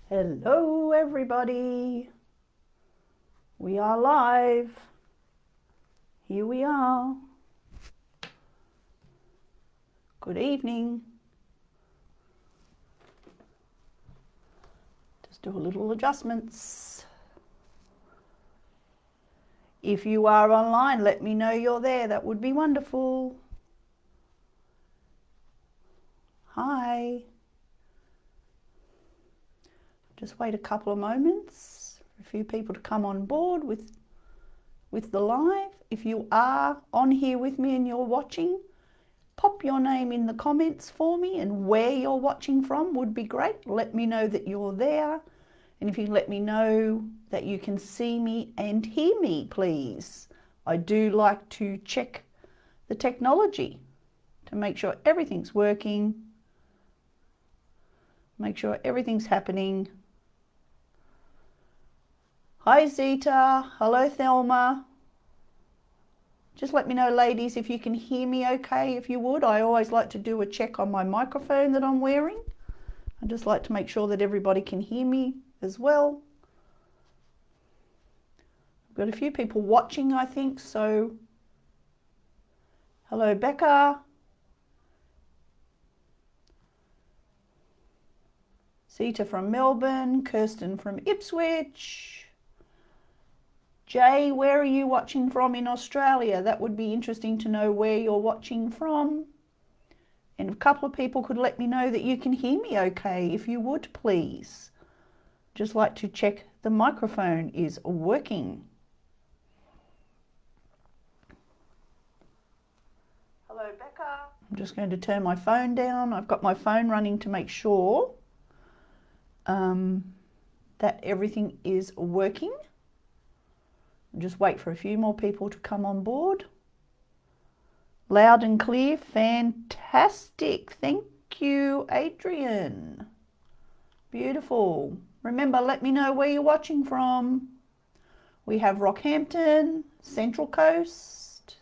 Hello everybody, we are live, here we are, good evening, just do a little adjustments. If you are online, let me know you're there, that would be wonderful. Hi. Just wait a couple of moments for a few people to come on board with the live. If you are on here with me and you're watching, pop your name in the comments for me and where you're watching from would be great. Let me know that you're there. And if you let me know that you can see me and hear me, please. I do like to check the technology to make sure everything's working, make sure everything's happening. Hi Zita, hello Thelma. Just let me know, ladies, if you can hear me okay, if you would. I always like to do a check on my microphone that I'm wearing. I just like to make sure that everybody can hear me as well. I've got a few people watching, I think, so hello Becca. Zita from Melbourne, Kirsten from Ipswich. Jay, where are you watching from in Australia? That would be interesting to know where you're watching from. And a couple of people could let me know that you can hear me okay, if you would, please. Just like to check the microphone is working. Hello, Becca. I'm just going to turn my phone down. I've got my phone running to make sure that everything is working. Just wait for a few more people to come on board. Loud and clear, fantastic. Thank you, Adrian. Beautiful. Remember, let me know where you're watching from. We have Rockhampton, Central Coast.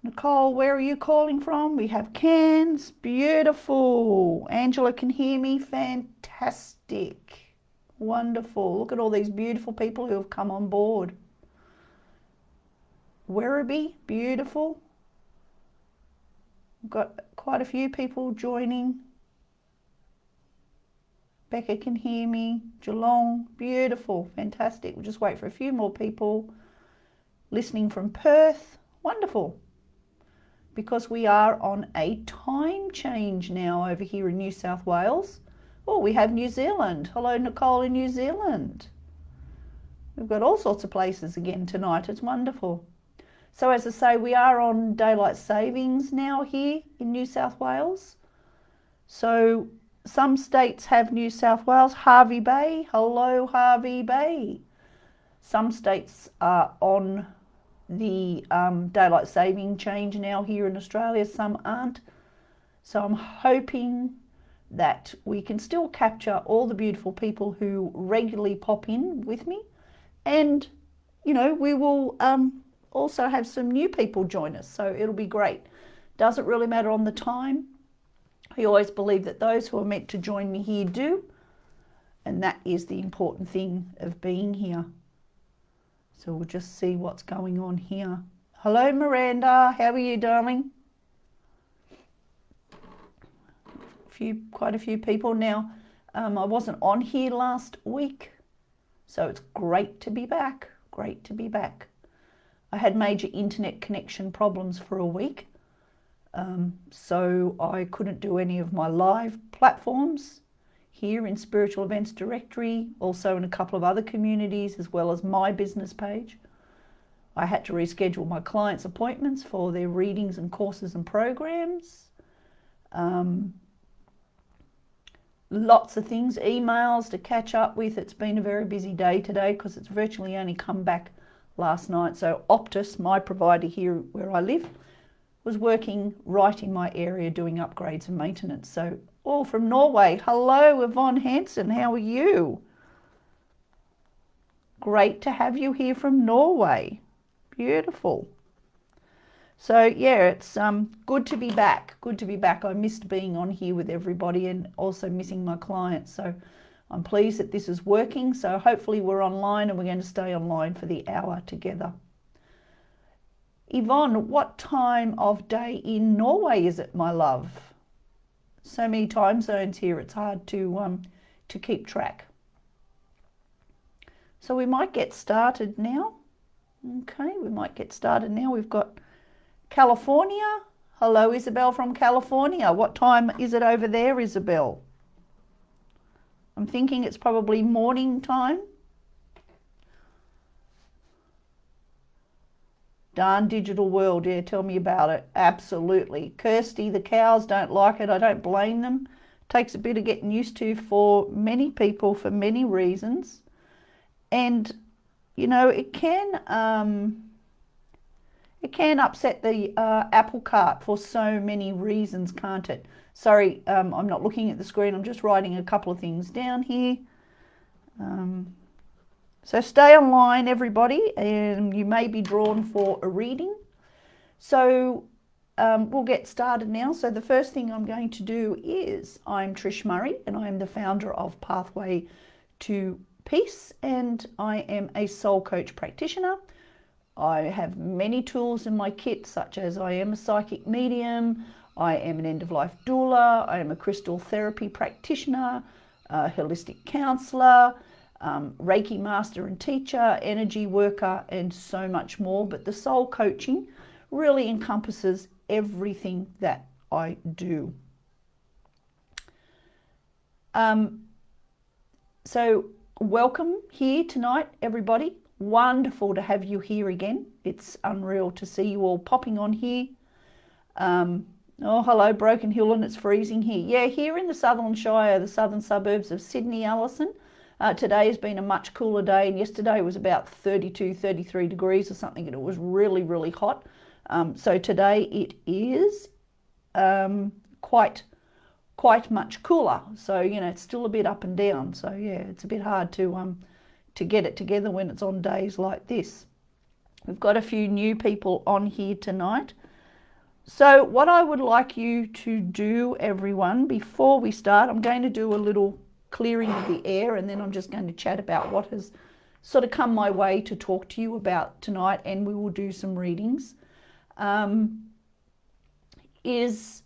Nicole, where are you calling from? We have Cairns, beautiful. Angela can hear me, fantastic. Wonderful. Look at all these beautiful people who have come on board. Werribee, beautiful. We've got quite a few people joining. Becca can hear me. Geelong, beautiful, fantastic. We'll just wait for a few more people. Listening from Perth, wonderful. Because we are on a time change now over here in New South Wales. Oh, we have New Zealand. Hello, Nicole in New Zealand. We've got all sorts of places again tonight. It's wonderful. So as I say, we are on daylight savings now here in New South Wales. So some states have New South Wales. Hervey Bay. Hello, Hervey Bay. Some states are on the daylight saving change now here in Australia. Some aren't. So I'm hoping that we can still capture all the beautiful people who regularly pop in with me, and you know, we will also have some new people join us, so it'll be great. Doesn't really matter on the time. I always believe that those who are meant to join me here do, and that is the important thing of being here. So we'll just see what's going on here. Hello Miranda, how are you, darling? Quite a few people now. I wasn't on here last week, so it's great to be back. Great to be back. I had major internet connection problems for a week, so I couldn't do any of my live platforms here in Spiritual Events Directory, also in a couple of other communities, as well as my business page. I had to reschedule my clients' appointments for their readings and courses and programs. Lots of things, emails to catch up with. It's been a very busy day today because it's virtually only come back last night. So Optus, my provider here where I live, was working right in my area doing upgrades and maintenance. So all from Norway. Hello, Yvonne Hansen, how are you? Great to have you here from Norway. Beautiful. So yeah, it's good to be back. Good to be back. I missed being on here with everybody and also missing my clients. So I'm pleased that this is working. So hopefully we're online and we're going to stay online for the hour together. Yvonne, what time of day in Norway is it, my love? So many time zones here, it's hard to keep track. So we might get started now. Okay, we might get started now. We've got California. Hello, Isabel from California. What time is it over there, Isabel? I'm thinking it's probably morning time. Darn digital world, yeah, tell me about it. Absolutely. Kirsty, the cows don't like it. I don't blame them. Takes a bit of getting used to for many people for many reasons. And, you know, it can upset the apple cart for so many reasons, can't it? Sorry, I'm not looking at the screen. I'm just writing a couple of things down here. So stay online, everybody, and you may be drawn for a reading. So we'll get started now. So the first thing I'm going to do is, I'm Trish Murray, and I am the founder of Pathway to Peace, and I am a soul coach practitioner. I have many tools in my kit, such as I am a psychic medium, I am an end-of-life doula, I am a crystal therapy practitioner, a holistic counsellor, Reiki master and teacher, energy worker, and so much more. But the soul coaching really encompasses everything that I do. So welcome here tonight, everybody. Wonderful to have you here again. It's unreal to see you all popping on here. Oh, hello, Broken Hill, and it's freezing here. Yeah, here in the Southern Shire, the southern suburbs of Sydney, Alison. Today has been a much cooler day, and yesterday was about 32, 33 degrees or something, and it was really, really hot. So today it is quite much cooler. So, you know, it's still a bit up and down. So yeah, it's a bit hard to get it together when it's on days like this. We've got a few new people on here tonight. So what I would like you to do, everyone, before we start, I'm going to do a little clearing of the air, and then I'm just going to chat about what has sort of come my way to talk to you about tonight, and we will do some readings. Is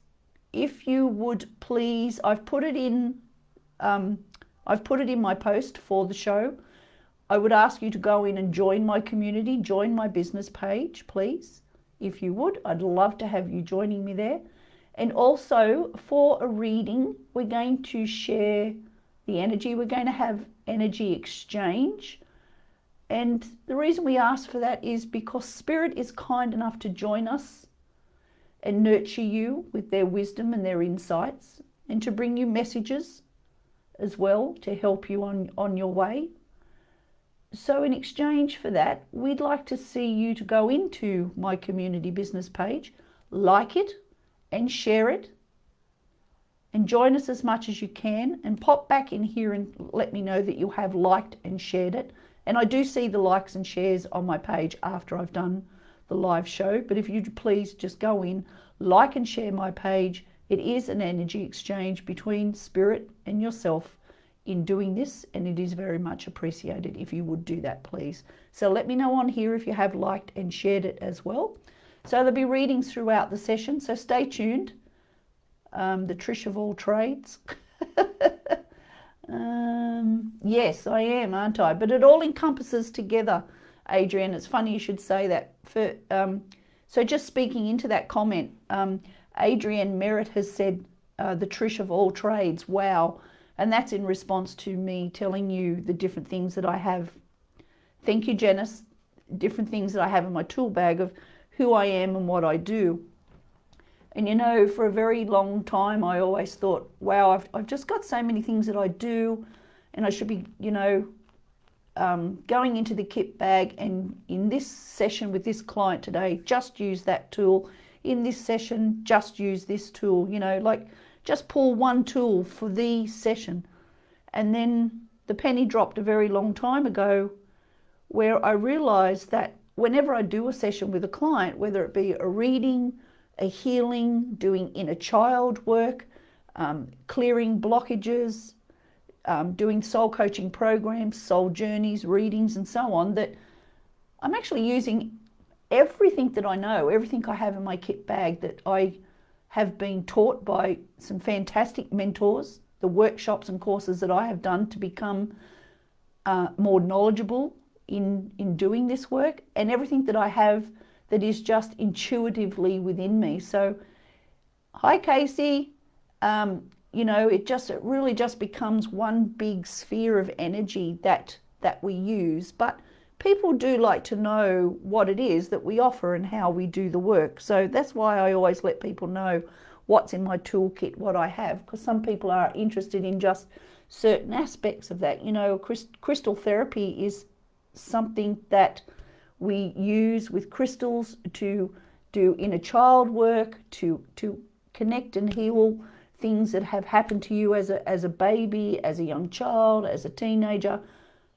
if you would please, I've put it in my post for the show. I would ask you to go in and join my community, join my business page, please. If you would, I'd love to have you joining me there. And also for a reading, we're going to share the energy. We're going to have energy exchange. And the reason we ask for that is because Spirit is kind enough to join us and nurture you with their wisdom and their insights, and to bring you messages as well to help you on your way. So in exchange for that, we'd like to see you to go into my community business page, like it and share it, and join us as much as you can, and pop back in here and let me know that you have liked and shared it. And I do see the likes and shares on my page after I've done the live show, but if you'd please just go in, like and share my page. It is an energy exchange between Spirit and yourself in doing this, and it is very much appreciated if you would do that, please. So let me know on here if you have liked and shared it as well. So there'll be readings throughout the session, so stay tuned. The Trish of all trades. Yes, I am, aren't I? But it all encompasses together, Adrian. It's funny you should say that. So just speaking into that comment, Adrian Merritt has said the Trish of all trades. Wow. And that's in response to me telling you the different things that I have. Thank you, Janice. Different things that I have in my tool bag of who I am and what I do. And you know, for a very long time, I always thought, wow, I've just got so many things that I do, and I should be, you know, going into the kit bag, and in this session with this client today, just use that tool. In this session, just use this tool, you know, like just pull one tool for the session. And then the penny dropped a very long time ago where I realized that whenever I do a session with a client, whether it be a reading, a healing, doing inner child work, clearing blockages, doing soul coaching programs, soul journeys, readings, and so on, that I'm actually using everything that I know, everything I have in my kit bag that I have been taught by some fantastic mentors, the workshops and courses that I have done to become more knowledgeable in doing this work, and everything that I have that is just intuitively within me. So, hi Casey, you know, it really just becomes one big sphere of energy that we use, but people do like to know what it is that we offer and how we do the work. So that's why I always let people know what's in my toolkit, what I have, because some people are interested in just certain aspects of that. You know, crystal therapy is something that we use with crystals to do inner child work, to connect and heal things that have happened to you as a baby, as a young child, as a teenager,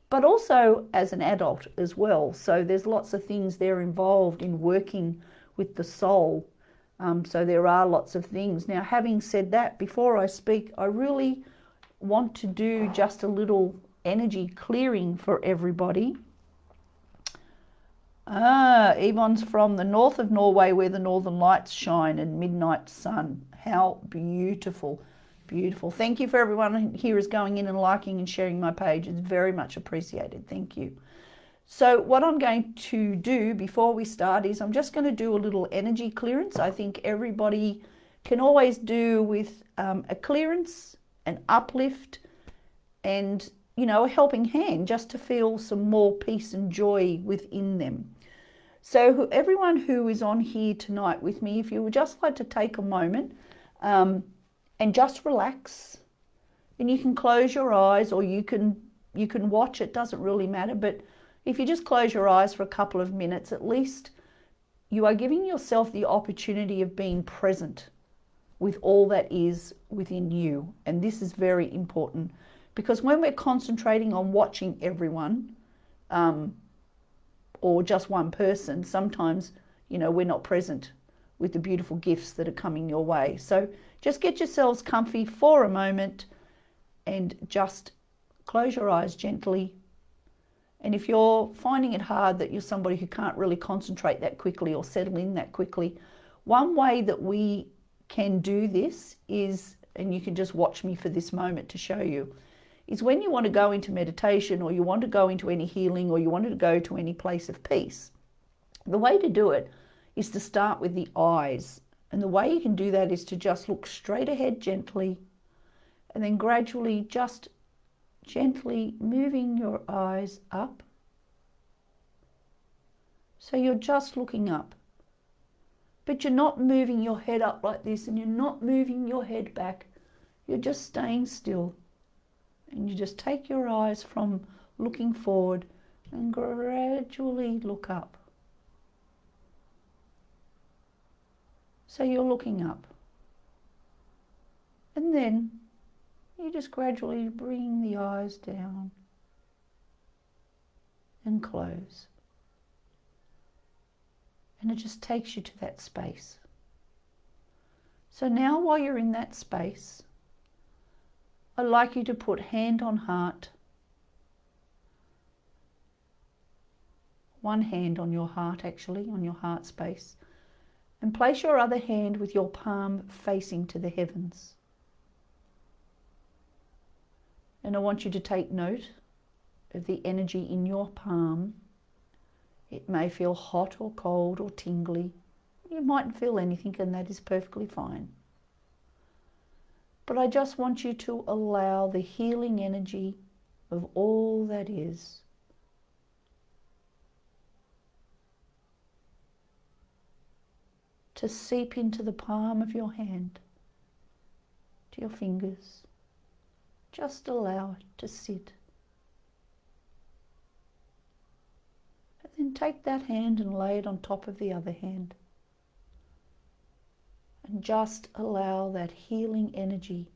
but also as an adult as well. So there's lots of things there involved in working with the soul. So there are lots of things. Now, having said that, before I speak, I really want to do just a little energy clearing for everybody. Yvonne's from the north of Norway, where the northern lights shine and midnight sun. How beautiful, beautiful. Thank you for everyone here is going in and liking and sharing my page. It's very much appreciated. Thank you. So what I'm going to do before we start is I'm just going to do a little energy clearance. I think everybody can always do with a clearance, an uplift, and, you know, a helping hand just to feel some more peace and joy within them. So everyone who is on here tonight with me, if you would just like to take a moment and just relax, and you can close your eyes or you can watch, it doesn't really matter, but if you just close your eyes for a couple of minutes, at least you are giving yourself the opportunity of being present with all that is within you. And this is very important, because when we're concentrating on watching everyone or just one person, sometimes, you know, we're not present with the beautiful gifts that are coming your way. So just get yourselves comfy for a moment and just close your eyes gently. And if you're finding it hard that you're somebody who can't really concentrate that quickly or settle in that quickly, one way that we can do this is, and you can just watch me for this moment to show you, is when you want to go into meditation or you want to go into any healing or you want to go to any place of peace, the way to do it is to start with the eyes. And the way you can do that is to just look straight ahead gently, and then gradually just gently moving your eyes up. So you're just looking up, but you're not moving your head up like this, and you're not moving your head back. You're just staying still, and you just take your eyes from looking forward and gradually look up. So you're looking up, and then you just gradually bring the eyes down and close. And it just takes you to that space. So now while you're in that space, I'd like you to put hand on heart, one hand on your heart actually, on your heart space, and place your other hand with your palm facing to the heavens. And I want you to take note of the energy in your palm. It may feel hot or cold or tingly. You mightn't feel anything, and that is perfectly fine. But I just want you to allow the healing energy of all that is to seep into the palm of your hand, to your fingers. Just allow it to sit. And then take that hand and lay it on top of the other hand. And just allow that healing energy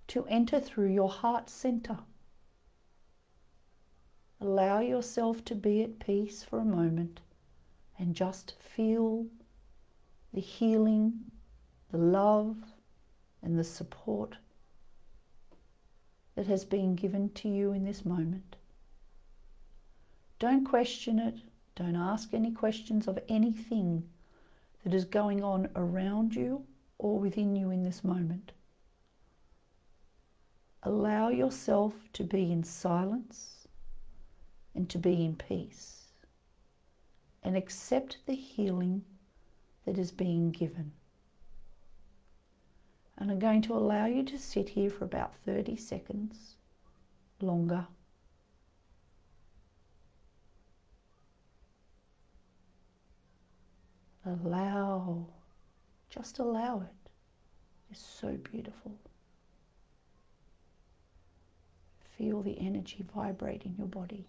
to enter through your heart center. Allow yourself to be at peace for a moment and just feel the healing, the love, and the support that has been given to you in this moment. Don't question it. Don't ask any questions of anything that is going on around you or within you in this moment. Allow yourself to be in silence and to be in peace, and accept the healing that is being given. And I'm going to allow you to sit here for about 30 seconds longer. Allow, just allow it. It's so beautiful. Feel the energy vibrate in your body,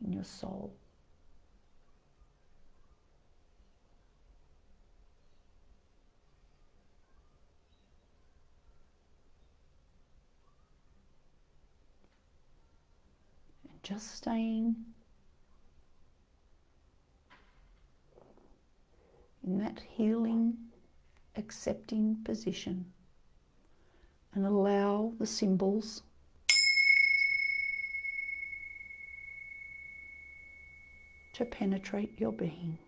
in your soul. And just staying in that healing, accepting position, and allow the symbols to penetrate your being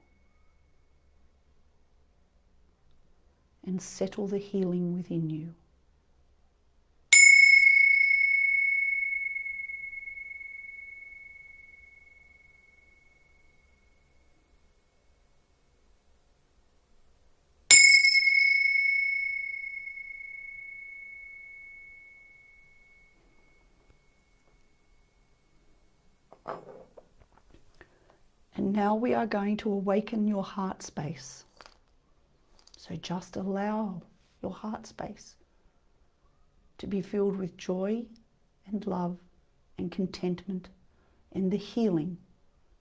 and settle the healing within you. And now we are going to awaken your heart space. So just allow your heart space to be filled with joy and love and contentment and the healing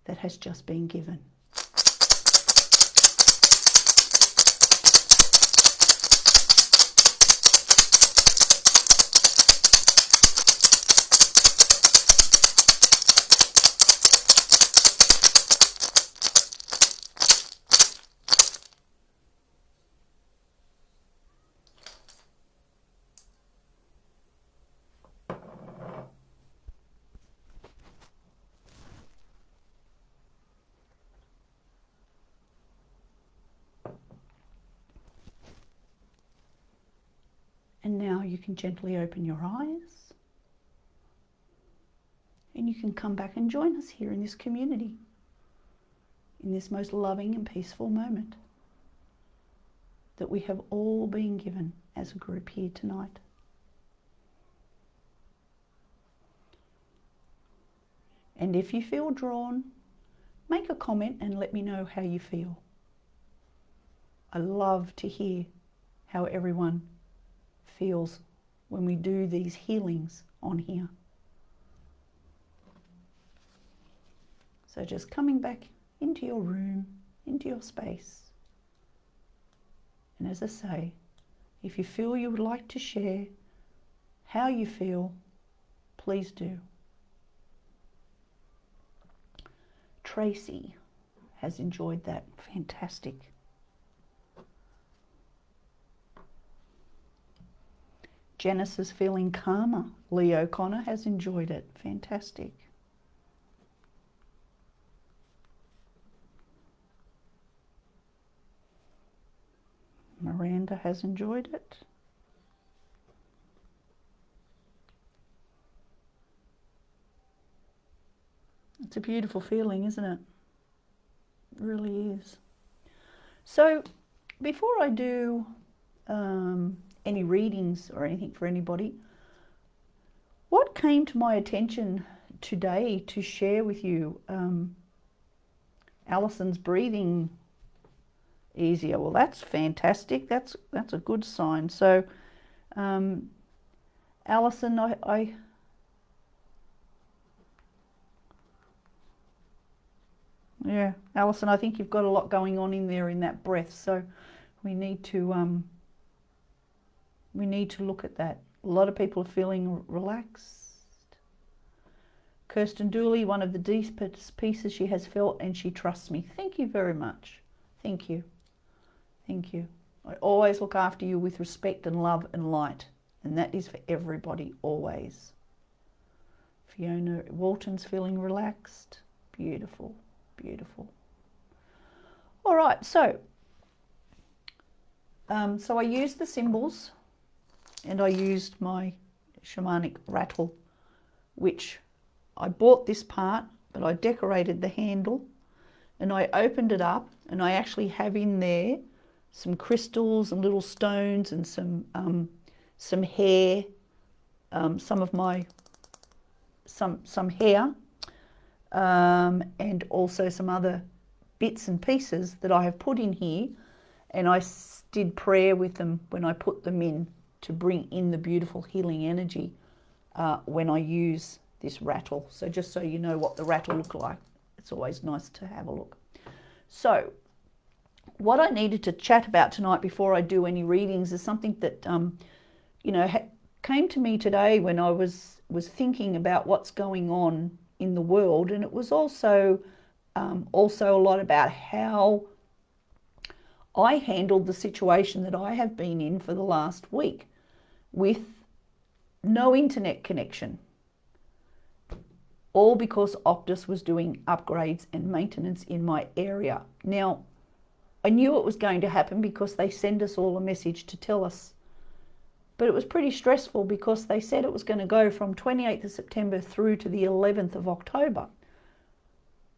that has just been given. And now you can gently open your eyes and you can come back and join us here in this community, in this most loving and peaceful moment that we have all been given as a group here tonight. And if you feel drawn, make a comment and let me know how you feel. I love to hear how everyone feels when we do these healings on here. So just coming back into your room, into your space. And as I say, if you feel you would like to share how you feel, please do. Tracy has enjoyed that. Fantastic. Janice is feeling calmer. Leo Connor has enjoyed it. Fantastic. Miranda has enjoyed it. It's a beautiful feeling, isn't it? It really is. So before I do any readings or anything for anybody, what came to my attention today to share with you? Alison's breathing easier. Well, that's fantastic. That's a good sign. So Alison, yeah, Alison, I think you've got a lot going on in there in that breath. So we need to look at that. A lot of people are feeling relaxed, Kirsten Dooley, one of the deepest pieces she has felt, and she trusts me. Thank you very much. Thank you. Thank you. I always look after you with respect and love and light, and that is for everybody, always. Fiona Walton's feeling relaxed. Beautiful, beautiful. All right, so I used the symbols, and I used my shamanic rattle, which I bought this part, but I decorated the handle, and I opened it up, and I actually have in there some crystals and little stones and some hair, some hair, and also some other bits and pieces that I have put in here, and I did prayer with them when I put them in to bring in the beautiful healing energy when I use this rattle. So just so you know what the rattle looked like, it's always nice to have a look. So what I needed to chat about tonight before I do any readings is something that came to me today when I was thinking about what's going on in the world, and it was also a lot about how I handled the situation that I have been in for the last week with no internet connection, all because Optus was doing upgrades and maintenance in my area. Now, I knew it was going to happen because they send us all a message to tell us, but it was pretty stressful because they said it was going to go from 28th of September through to the 11th of October,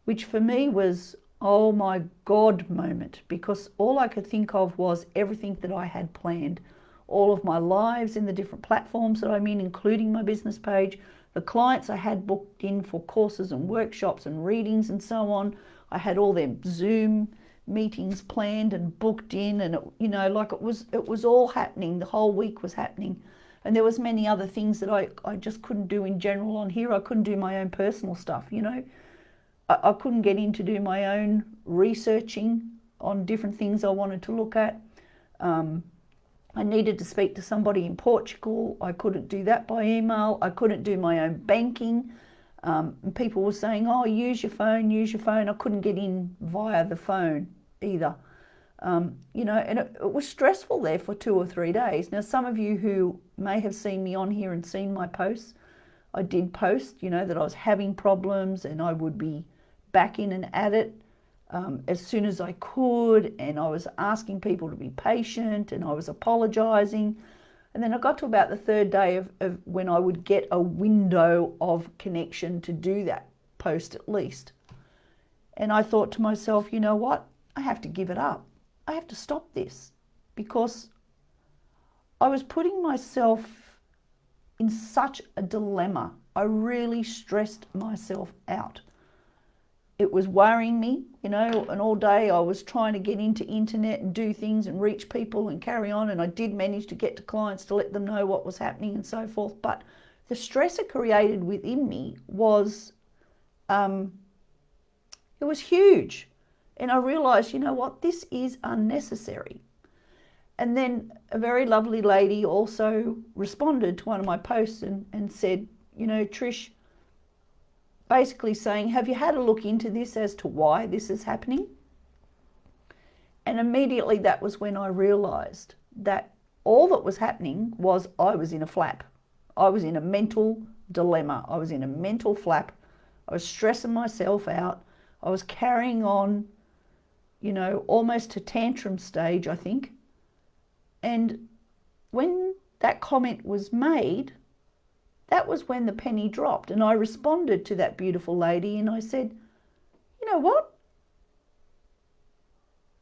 which for me was, oh my God moment, because all I could think of was everything that I had planned, all of my lives in the different platforms that I'm in, including my business page, the clients I had booked in for courses and workshops and readings and so on. I had all their Zoom meetings planned and booked in, and it was all happening. The whole week was happening, and there was many other things that I just couldn't do in general on here. I couldn't do my own personal stuff, I couldn't get in to do my own researching on different things I wanted to look at. I needed to speak to somebody in Portugal. I couldn't do that by email. I couldn't do my own banking. And people were saying, oh, use your phone, use your phone. I couldn't get in via the phone either. And it was stressful there for 2 or 3 days. Now, some of you who may have seen me on here and seen my posts, I did post, that I was having problems and I would be back in and at it as soon as I could, and I was asking people to be patient, and I was apologizing. And then I got to about the 3rd day of when I would get a window of connection to do that post at least. And I thought to myself, you know what? I have to give it up. I have to stop this, because I was putting myself in such a dilemma. I really stressed myself out. It was worrying me, and all day I was trying to get into internet and do things and reach people and carry on, and I did manage to get to clients to let them know what was happening and so forth. But the stress it created within me was, it was huge. And I realized, you know what, this is unnecessary. And then a very lovely lady also responded to one of my posts and said, Trish, basically saying, have you had a look into this as to why this is happening? And immediately that was when I realized that all that was happening was I was in a flap. I was in a mental dilemma. I was in a mental flap. I was stressing myself out. I was carrying on, almost to tantrum stage, I think. And when that comment was made, that was when the penny dropped, and I responded to that beautiful lady and I said, you know what?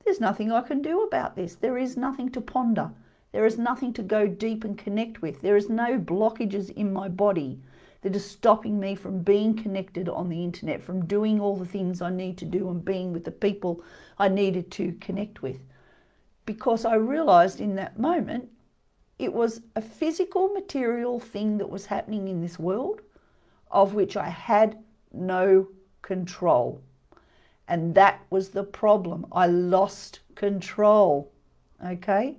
There's nothing I can do about this. There is nothing to ponder. There is nothing to go deep and connect with. There is no blockages in my body that is stopping me from being connected on the internet, from doing all the things I need to do and being with the people I needed to connect with. Because I realized in that moment, it was a physical, material thing that was happening in this world of which I had no control. And that was the problem. I lost control, okay?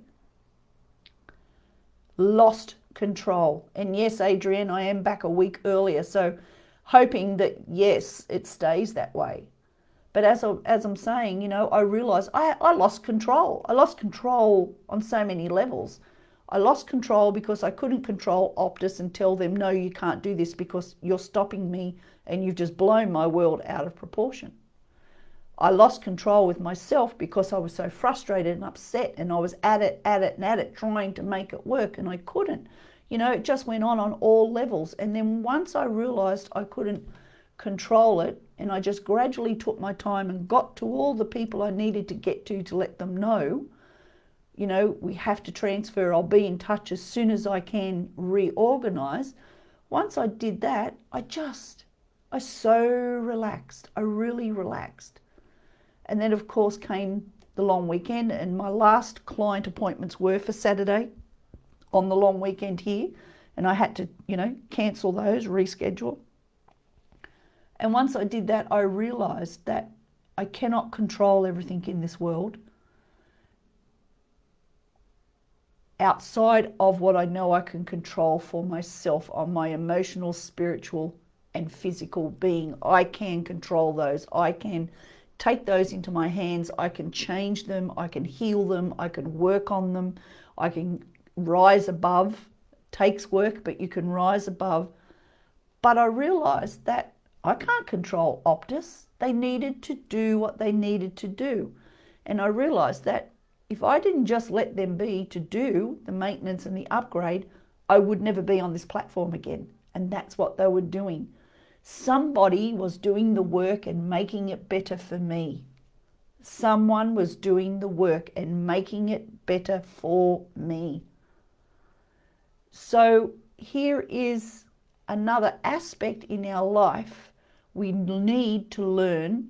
Lost control. And yes, Adrienne, I am back a week earlier, so hoping that, yes, it stays that way. But as I'm saying, you know, I realised I lost control. I lost control on so many levels. I lost control because I couldn't control Optus and tell them, no, you can't do this because you're stopping me and you've just blown my world out of proportion. I lost control with myself because I was so frustrated and upset, and I was at it, trying to make it work, and I couldn't. You know, it just went on all levels. And then once I realised I couldn't control it, and I just gradually took my time and got to all the people I needed to get to let them know, you know, we have to transfer, I'll be in touch as soon as I can reorganise. Once I did that, I so relaxed. I really relaxed. And then, of course, came the long weekend, and my last client appointments were for Saturday on the long weekend here, and I had to, you know, cancel those, reschedule. And once I did that, I realised that I cannot control everything in this world outside of what I know I can control for myself on my emotional, spiritual, and physical being. I can control those. I can take those into my hands. I can change them. I can heal them. I can work on them. I can rise above. It takes work, but you can rise above. But I realised that I can't control Optus. They needed to do what they needed to do. And I realised that if I didn't just let them be to do the maintenance and the upgrade, I would never be on this platform again. And that's what they were doing. Somebody was doing the work and making it better for me. Someone was doing the work and making it better for me. So here is another aspect in our life we need to learn.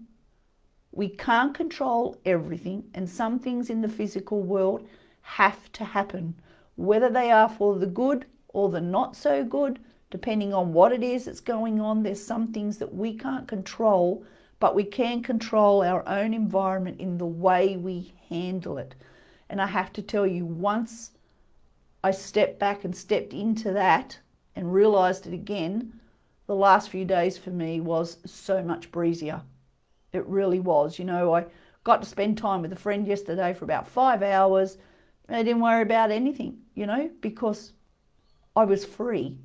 We can't control everything, and some things in the physical world have to happen, whether they are for the good or the not so good, depending on what it is that's going on. There's some things that we can't control, but we can control our own environment in the way we handle it. And I have to tell you, once I stepped back and stepped into that and realized it again, the last few days for me was so much breezier. It really was. You know, I got to spend time with a friend yesterday for about 5 hours. I didn't worry about anything, you know, because I was free.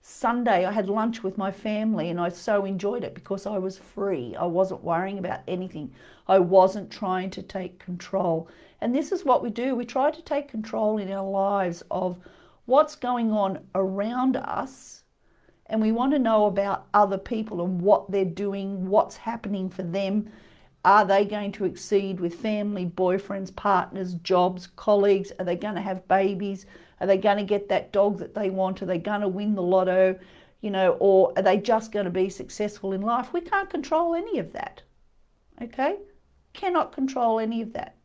Sunday I had lunch with my family and I so enjoyed it because I was free. I wasn't worrying about anything. I wasn't trying to take control. And this is what we do. We try to take control in our lives of what's going on around us, and we want to know about other people and what they're doing, what's happening for them. Are they going to exceed with family, boyfriends, partners, jobs, colleagues? Are they going to have babies? Are they going to get that dog that they want? Are they going to win the lotto? You know, or are they just going to be successful in life? We can't control any of that. Okay? Cannot control any of that.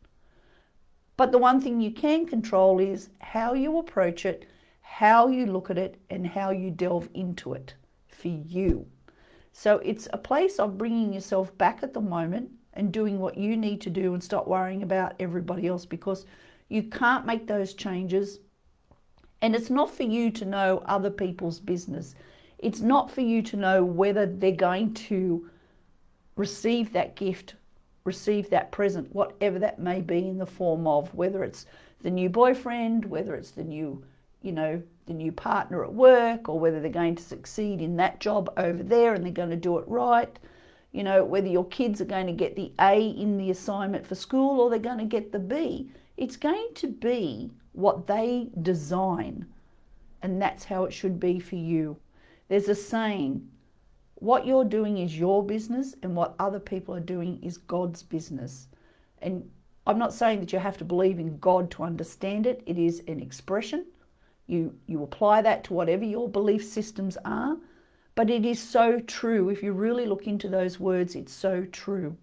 But the one thing you can control is how you approach it, how you look at it, and how you delve into it for you. So it's a place of bringing yourself back at the moment and doing what you need to do and stop worrying about everybody else, because you can't make those changes. And it's not for you to know other people's business. It's not for you to know whether they're going to receive that gift, receive that present, whatever that may be in the form of, whether it's the new boyfriend, whether it's the new, you know, the new partner at work, or whether they're going to succeed in that job over there and they're going to do it right. You know, whether your kids are going to get the A in the assignment for school or they're going to get the B. It's going to be what they design, and that's how it should be for you. There's a saying, what you're doing is your business and what other people are doing is God's business. And I'm not saying that you have to believe in God to understand it. It is an expression. You apply that to whatever your belief systems are, but it is so true. If you really look into those words, it's so true.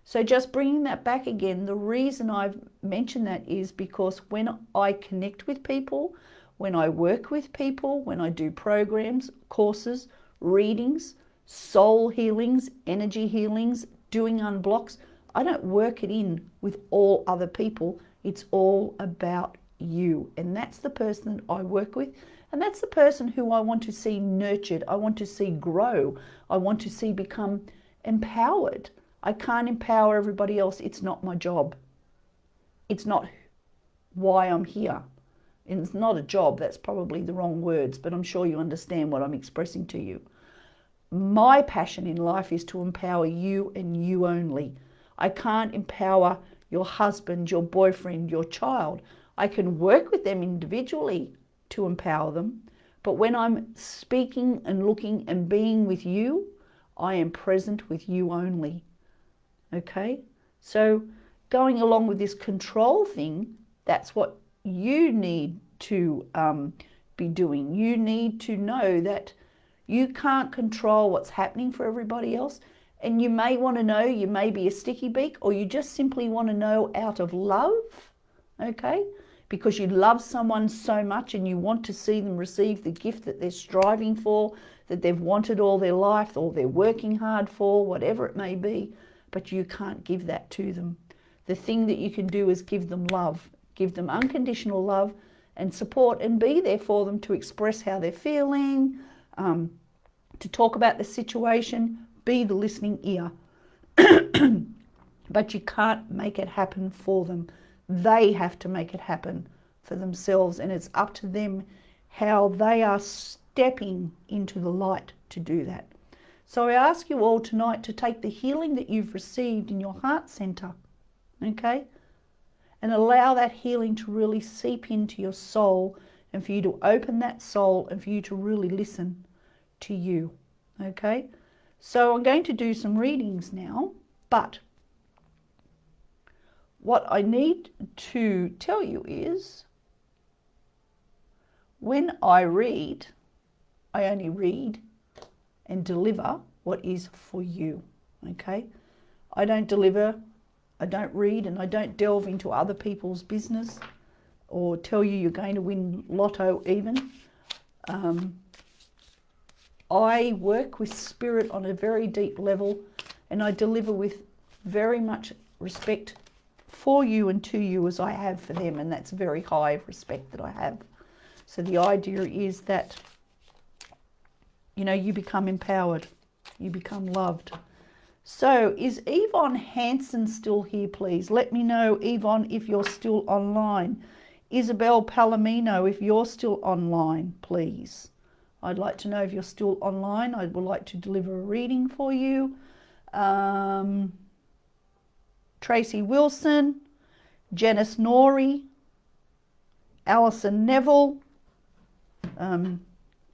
So just bringing that back again, the reason I've mentioned that is because when I connect with people, when I work with people, when I do programs, courses, readings, soul healings, energy healings, doing unblocks, I don't work it in with all other people. It's all about you. And that's the person that I work with. And that's the person who I want to see nurtured. I want to see grow. I want to see become empowered. I can't empower everybody else. It's not my job. It's not why I'm here. And it's not a job. That's probably the wrong words, but I'm sure you understand what I'm expressing to you. My passion in life is to empower you and you only. I can't empower your husband, your boyfriend, your child. I can work with them individually to empower them. But when I'm speaking and looking and being with you, I am present with you only. Okay? So going along with this control thing, that's what you need to be doing. You need to know that you can't control what's happening for everybody else. And you may want to know, you may be a sticky beak, or you just simply want to know out of love, okay? Because you love someone so much and you want to see them receive the gift that they're striving for, that they've wanted all their life, or they're working hard for, whatever it may be, but you can't give that to them. The thing that you can do is give them love, give them unconditional love and support, and be there for them to express how they're feeling, to talk about the situation, be the listening ear. But you can't make it happen for them. They have to make it happen for themselves, and it's up to them how they are stepping into the light to do that. So I ask you all tonight to take the healing that you've received in your heart center, okay, and allow that healing to really seep into your soul, and for you to open that soul and for you to really listen to you, okay? So I'm going to do some readings now, but what I need to tell you is when I read, I only read and deliver what is for you, okay? I don't deliver, I don't read, and I don't delve into other people's business or tell you you're going to win lotto even. I work with spirit on a very deep level, and I deliver with very much respect for you and to you as I have for them, and that's very high of respect that I have. So the idea is that, you know, you become empowered, you become loved. So is Yvonne Hanson still here, please? Let me know, Yvonne, if you're still online. Isabel Palomino, if you're still online, please. I'd like to know if you're still online. I would like to deliver a reading for you. Tracy Wilson, Janice Norrie, Alison Neville.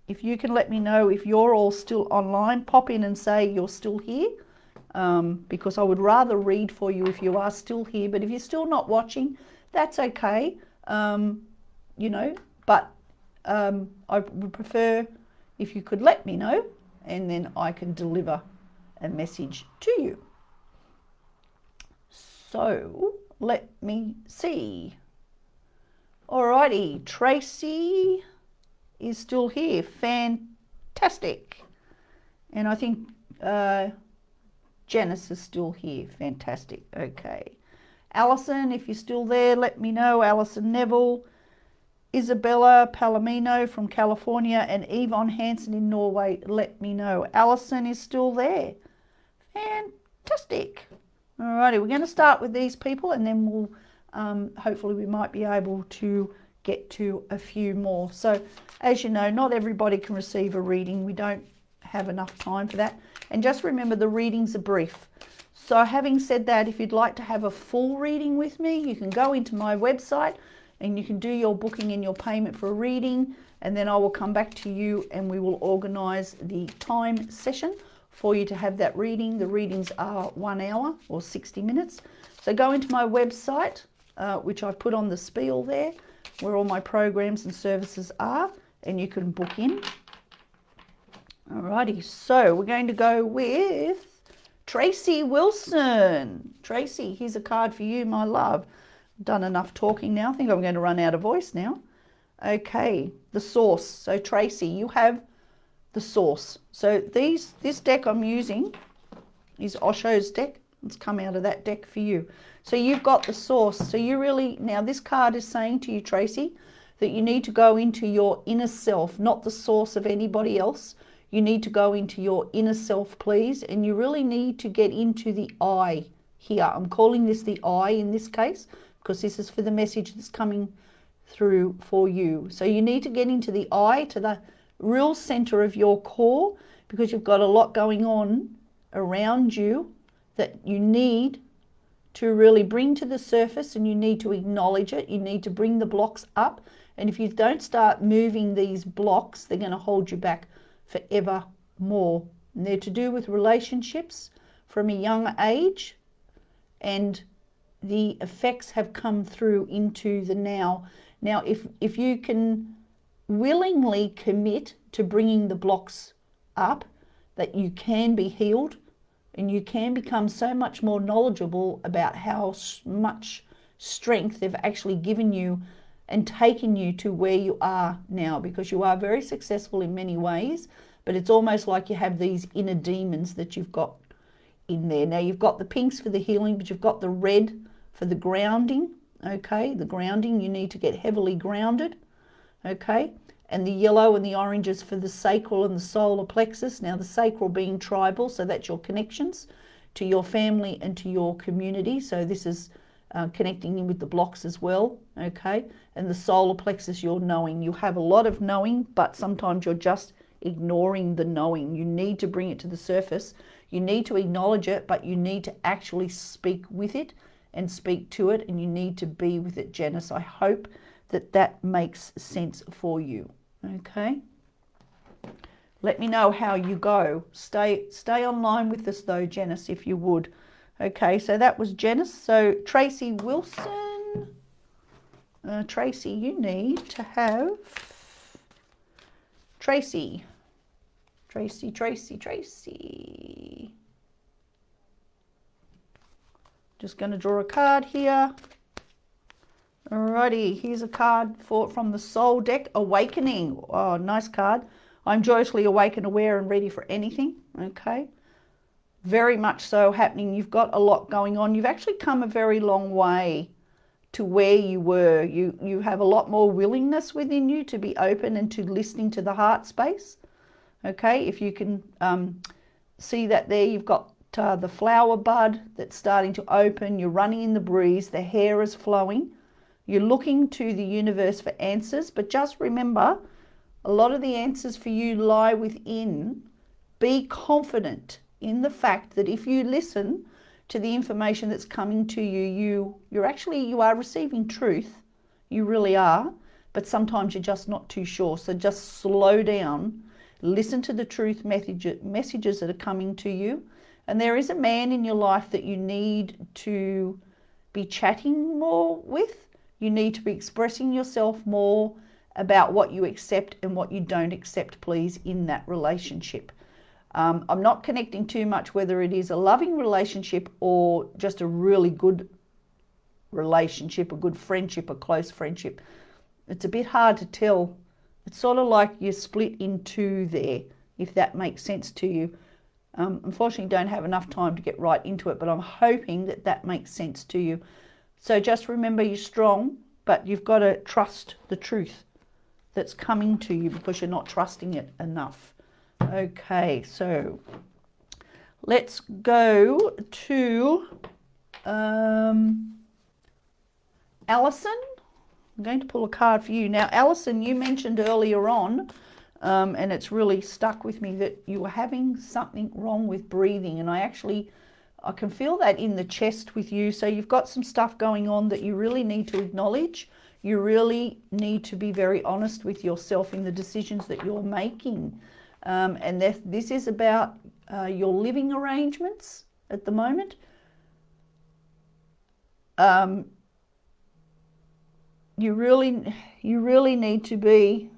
If you can let me know if you're all still online, pop in and say you're still here, because I would rather read for you if you are still here. But if you're still not watching, that's okay, you know, but I would prefer if you could let me know, and then I can deliver a message to you. So let me see. Alrighty, Tracy is still here. Fantastic. And I think Janice is still here. Fantastic. Okay. Alison, if you're still there, let me know. Alison Neville, Isabella Palomino from California, and Yvonne Hanson in Norway, let me know. Alison is still there. Fantastic. Alrighty, we're going to start with these people, and then we'll hopefully we might be able to get to a few more. So as you know, not everybody can receive a reading. We don't have enough time for that. And just remember, the readings are brief. So having said that, if you'd like to have a full reading with me, you can go into my website and you can do your booking and your payment for a reading, and then I will come back to you and we will organise the time session for you to have that reading. The readings are 1 hour or 60 minutes. So go into my website, which I've put on the spiel there, where all my programs and services are, and you can book in. Alrighty, so we're going to go with Tracy Wilson. Tracy, here's a card for you, my love. Done enough talking now. I think I'm going to run out of voice now. Okay, the source. So Tracy, you have the source. So this deck I'm using is Osho's deck. It's come out of that deck for you. So you've got the source. So you really, now this card is saying to you, Tracy, that you need to go into your inner self, not the source of anybody else. You need to go into your inner self, please. And you really need to get into the I here. I'm calling this the I in this case, because this is for the message that's coming through for you. So you need to get into the I, to the real center of your core, because you've got a lot going on around you that you need to really bring to the surface, and you need to acknowledge it. You need to bring the blocks up. And if you don't start moving these blocks, they're going to hold you back forever more. And they're to do with relationships from a young age, and the effects have come through into the now. Now, if you can willingly commit to bringing the blocks up, that you can be healed, and you can become so much more knowledgeable about how much strength they've actually given you and taken you to where you are now, because you are very successful in many ways, but it's almost like you have these inner demons that you've got in there. Now, you've got the pinks for the healing, but you've got the red for the grounding, okay? The grounding, you need to get heavily grounded, okay? And the yellow and the oranges for the sacral and the solar plexus. Now, the sacral being tribal, so that's your connections to your family and to your community. So this is connecting in with the blocks as well, okay? And the solar plexus, your knowing. You have a lot of knowing, but sometimes you're just ignoring the knowing. You need to bring it to the surface. You need to acknowledge it, but you need to actually speak with it and speak to it, and you need to be with it, Janice. I hope that that makes sense for you, okay? Let me know how you go. Stay online with us though, Janice, if you would. Okay, so that was Janice. So Tracy Wilson. Tracy, you need to have... Tracy. Just going to draw a card here. Alrighty, here's a card from the Soul deck, Awakening. Oh, nice card. I'm joyously awake and aware and ready for anything. Okay, very much so happening. You've got a lot going on. You've actually come a very long way to where you were. You have a lot more willingness within you to be open and to listening to the heart space. Okay, if you can see that there, you've got the flower bud that's starting to open. You're running in the breeze. The hair is flowing. You're looking to the universe for answers, but just remember, a lot of the answers for you lie within. Be confident in the fact that if you listen to the information that's coming to you, you are receiving truth. You really are, but sometimes you're just not too sure. So just slow down, listen to the truth messages that are coming to you. And there is a man in your life that you need to be chatting more with. You need to be expressing yourself more about what you accept and what you don't accept, please, in that relationship. I'm not connecting too much whether it is a loving relationship or just a really good relationship, a good friendship, a close friendship. It's a bit hard to tell. It's sort of like you're split in two there, if that makes sense to you. Unfortunately, don't have enough time to get right into it, but I'm hoping that that makes sense to you. So just remember, you're strong, but you've got to trust the truth that's coming to you because you're not trusting it enough. Okay, so let's go to Alison. I'm going to pull a card for you. Now, Alison, you mentioned earlier on, and it's really stuck with me, that you were having something wrong with breathing, and I can feel that in the chest with you. So you've got some stuff going on that you really need to acknowledge. You really need to be very honest with yourself in the decisions that you're making. And this is about your living arrangements at the moment. You really need to be...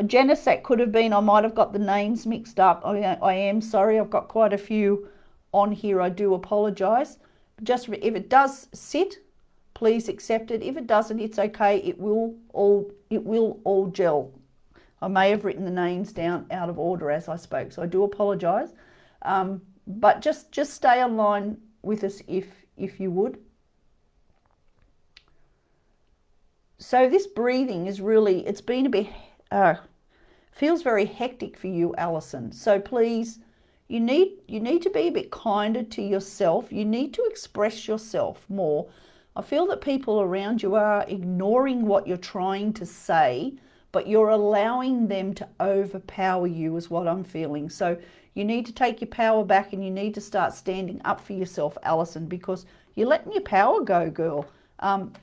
Janice, that could have been, I might have got the names mixed up. I am sorry, I've got quite a few on here. I do apologize. Just if it does sit, please accept it. If it doesn't, it's okay. It will all gel. I may have written the names down out of order as I spoke, so I do apologize. But just stay online with us if if you would. So this breathing is really, it's been a bit, feels very hectic for you, Alison. So please, you need to be a bit kinder to yourself. You need to express yourself more. I feel that people around you are ignoring what you're trying to say, but you're allowing them to overpower you is what I'm feeling. So you need to take your power back, and you need to start standing up for yourself, Alison, because you're letting your power go, girl. And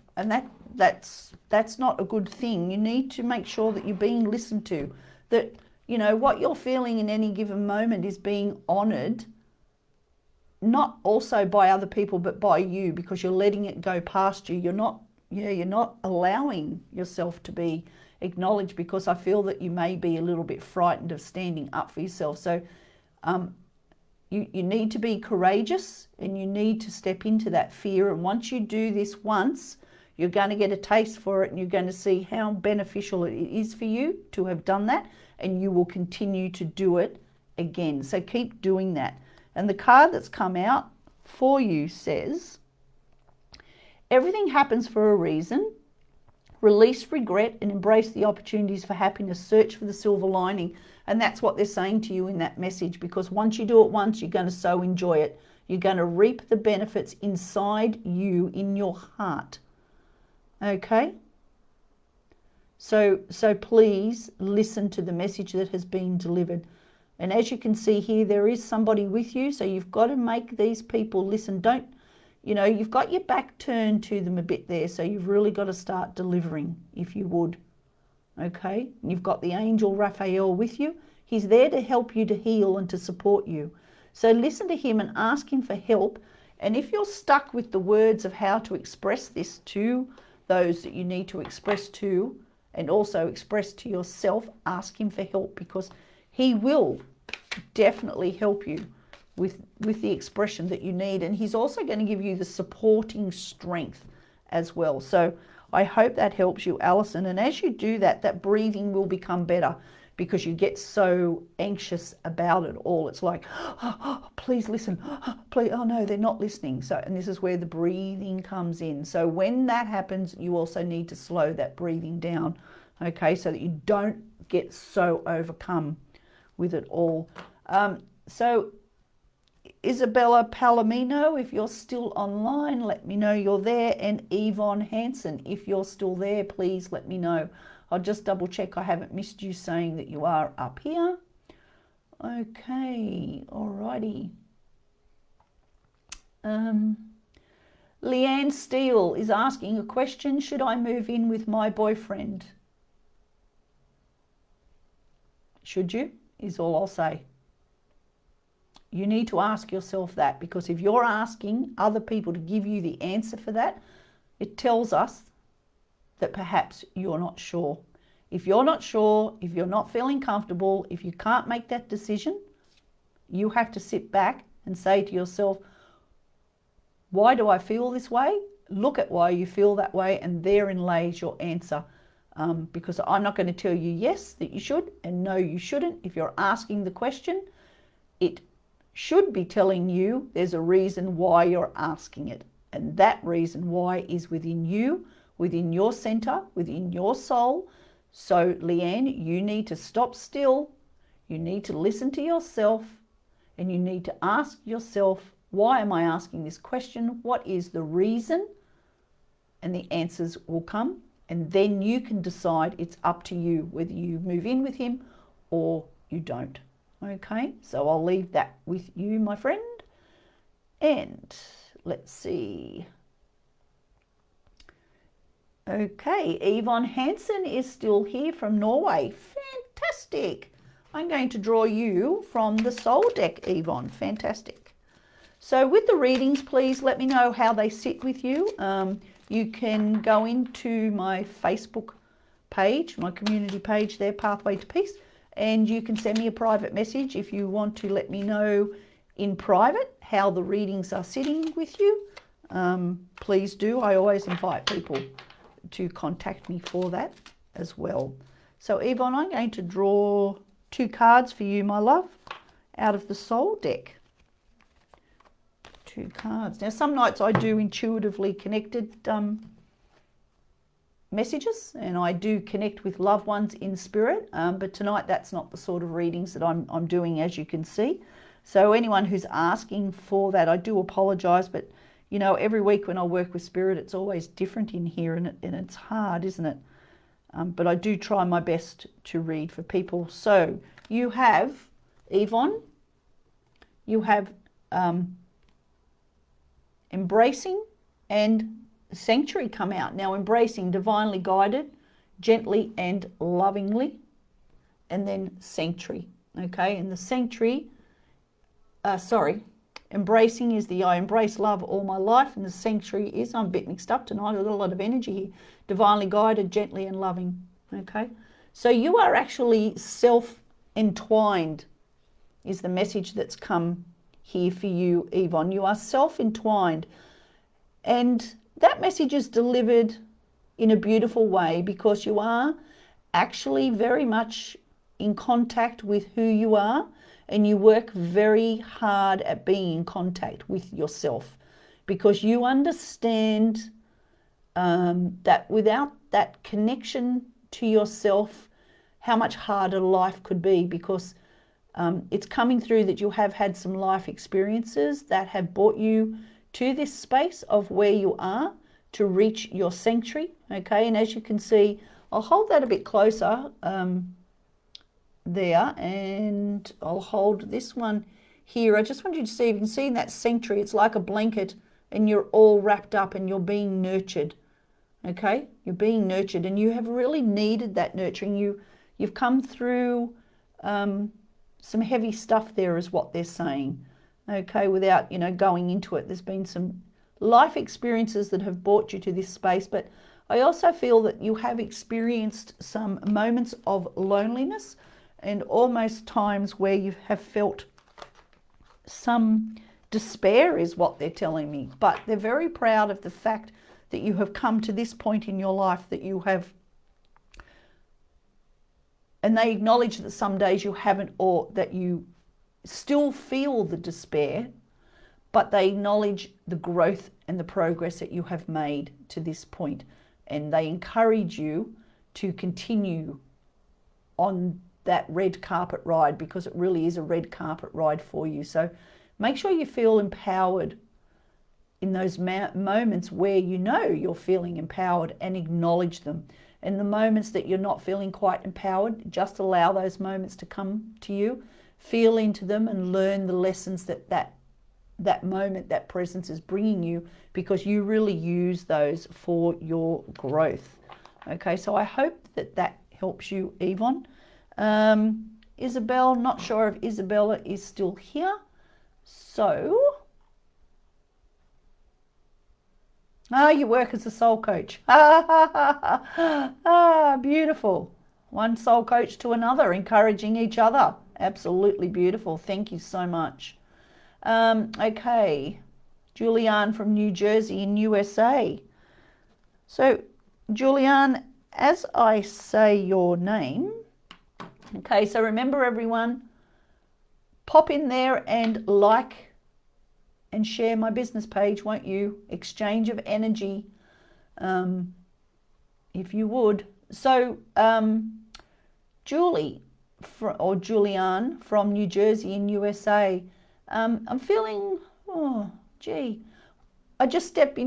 that's not a good thing. You need to make sure that you're being listened to, that, you know, what you're feeling in any given moment is being honored, not also by other people, but by you, because you're letting it go past you. You're not allowing yourself to be acknowledged, because I feel that you may be a little bit frightened of standing up for yourself. So you need to be courageous, and you need to step into that fear. And once you do this once, you're going to get a taste for it, and you're going to see how beneficial it is for you to have done that, and you will continue to do it again. So keep doing that. And the card that's come out for you says, everything happens for a reason. Release regret and embrace the opportunities for happiness. Search for the silver lining. And that's what they're saying to you in that message, because once you do it once, you're going to so enjoy it. You're going to reap the benefits inside you, in your heart. Okay? So please listen to the message that has been delivered. And as you can see here, there is somebody with you. So you've got to make these people listen. Don't, you know, you've got your back turned to them a bit there. So you've really got to start delivering, if you would. Okay? You've got the angel Raphael with you. He's there to help you, to heal and to support you. So listen to him and ask him for help. And if you're stuck with the words of how to express this to those that you need to express to, and also express to yourself, ask him for help, because he will definitely help you with the expression that you need. And he's also going to give you the supporting strength as well. So I hope that helps you, Alison. And as you do that, that breathing will become better, because you get so anxious about it all. It's like, oh, please listen. Oh, please. Oh no, they're not listening. So, and this is where the breathing comes in. So when that happens, you also need to slow that breathing down, okay, so that you don't get so overcome with it all. So Isabella Palomino, if you're still online, let me know you're there. And Yvonne Hansen, if you're still there, please let me know. I'll just double check I haven't missed you saying that you are up here. Okay, alrighty. Leanne Steele is asking a question. Should I move in with my boyfriend? Should you? Is all I'll say. You need to ask yourself that, because if you're asking other people to give you the answer for that, it tells us that perhaps you're not sure. If you're not sure, if you're not feeling comfortable, if you can't make that decision, you have to sit back and say to yourself, why do I feel this way? Look at why you feel that way, and therein lays your answer. Because I'm not going to tell you yes, that you should, and no, you shouldn't. If you're asking the question, it should be telling you there's a reason why you're asking it. And that reason why is within you, within your center, within your soul. So Leanne, you need to stop still. You need to listen to yourself, and you need to ask yourself, why am I asking this question? What is the reason? And the answers will come. And then you can decide, it's up to you whether you move in with him or you don't. Okay, so I'll leave that with you, my friend. And let's see. Okay, Yvonne Hansen is still here from Norway. Fantastic. I'm going to draw you from the Soul deck, Yvonne. Fantastic. So with the readings, please let me know how they sit with you. You can go into my Facebook page, my community page there, Pathway to Peace, and you can send me a private message if you want to let me know in private how the readings are sitting with you. Please do. I always invite people to contact me for that as well. So Yvonne, I'm going to draw 2 cards for you, my love, out of the Soul deck. 2 cards. Now, some nights I do intuitively connected messages, and I do connect with loved ones in spirit, but tonight that's not the sort of readings that I'm doing, as you can see. So anyone who's asking for that, I do apologize, but you know, every week when I work with spirit, it's always different in here, and it's hard, isn't it? But I do try my best to read for people. So you have Yvonne, you have embracing and sanctuary come out. Now, embracing, divinely guided, gently and lovingly, and then sanctuary. Okay, and the sanctuary, embracing is the I embrace love all my life, and the sanctuary is, I'm a bit mixed up tonight, I've got a lot of energy here, divinely guided, gently and loving. Okay, so you are actually self-entwined is the message that's come here for you, Yvonne. You are self-entwined, and that message is delivered in a beautiful way because you are actually very much in contact with who you are, and you work very hard at being in contact with yourself because you understand that without that connection to yourself, how much harder life could be, because it's coming through that you have had some life experiences that have brought you to this space of where you are to reach your sanctuary. Okay, and as you can see, I'll hold that a bit closer there, and I'll hold this one here. I just want you to see, if you can see in that sanctuary, it's like a blanket and you're all wrapped up and you're being nurtured. Okay, you're being nurtured, and you have really needed that nurturing. You've come through some heavy stuff there, is what they're saying. Okay, without, you know, going into it, there's been some life experiences that have brought you to this space, but I also feel that you have experienced some moments of loneliness and almost times where you have felt some despair, is what they're telling me. But they're very proud of the fact that you have come to this point in your life, that you have, and they acknowledge that some days you haven't, or that you still feel the despair, but they acknowledge the growth and the progress that you have made to this point, and they encourage you to continue on that red carpet ride, because it really is a red carpet ride for you. So make sure you feel empowered in those moments where you know you're feeling empowered, and acknowledge them. And the moments that you're not feeling quite empowered, just allow those moments to come to you, feel into them, and learn the lessons that moment, that presence is bringing you, because you really use those for your growth. Okay, so I hope that that helps you, Yvonne. Isabel, not sure if Isabella is still here. So, you work as a soul coach. Beautiful. One soul coach to another, encouraging each other. Absolutely beautiful. Thank you so much. Okay, Julianne from New Jersey in USA. So, Julianne, as I say your name, okay, so remember everyone, pop in there and like and share my business page, won't you? Exchange of energy, if you would. So, Julianne from New Jersey in USA, I'm feeling, I just stepped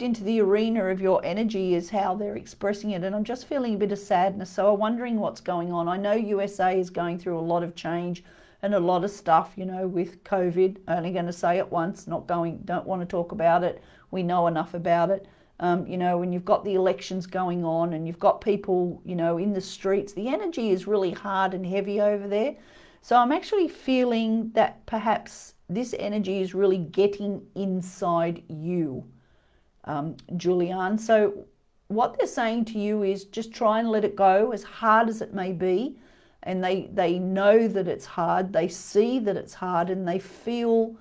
into the arena of your energy, is how they're expressing it, and I'm just feeling a bit of sadness. So I'm wondering what's going on. I know USA is going through a lot of change and a lot of stuff, you know, with COVID. Only going to say it once, don't want to talk about it. We know enough about it. You know, when you've got the elections going on and you've got people, you know, in the streets, the energy is really hard and heavy over there. So I'm actually feeling that perhaps this energy is really getting inside you, Julianne. So what they're saying to you is just try and let it go, as hard as it may be. And they know that it's hard, they see that it's hard, and they feel